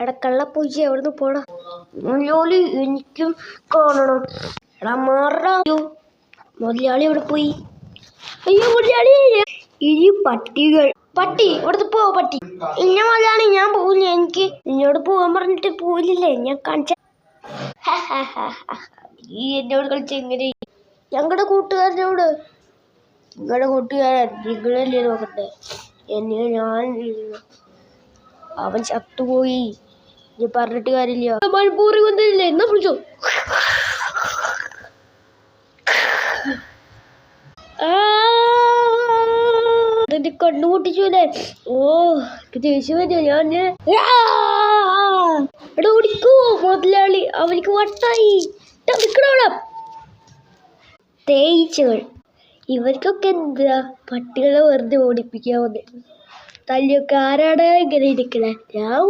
എടാ കള്ളപ്പൂച്ച എവിടുന്ന് പോടാ. മുതലാളി എനിക്കും കാണണം. എടാ മാറാ. മുതലാളി എവിടെ പോയി? അയ്യോ മുതലാളി, ഇനി പട്ടികൾ. പട്ടി ഇവിടുന്ന് പോ പട്ടി. ഇന്ന മുതലാളി ഞാൻ പോവില്ല. എനിക്ക് നിന്നോട് പോകാൻ പറഞ്ഞിട്ട് പോവില്ലേ. ഞാൻ കാണിച്ച ഈ എന്നോട് കളിച്ച എങ്ങനെ? ഞങ്ങളുടെ കൂട്ടുകാരനോട്. നിങ്ങളുടെ കൂട്ടുകാരൻ നിങ്ങളല്ലേ നോക്കട്ടെ. എന്നെ ഞാൻ അവൻ ചത്തുപോയി. നീ പറഞ്ഞിട്ട് കാര്യമില്ല. മണിപ്പൂറി വന്നില്ലേ? എന്നാ വിളിച്ചോ. എന്റെ കണ്ണു പൊട്ടിച്ചൂലേ. ഓ ദേഷ്യം വരിക. ഞാൻ എടാ ഓടിക്കോ മുതലാളി, അവനിക്ക് വട്ടായി. തേയിച്ചകൾ ഇവർക്കൊക്കെ എന്താ പട്ടികളെ വെറുതെ ഓടിപ്പിക്കാൻ വന്നേ. തല്ലിയൊക്കെ ആരാടാ ഇങ്ങനെ ഇരിക്കണേ? ഞാൻ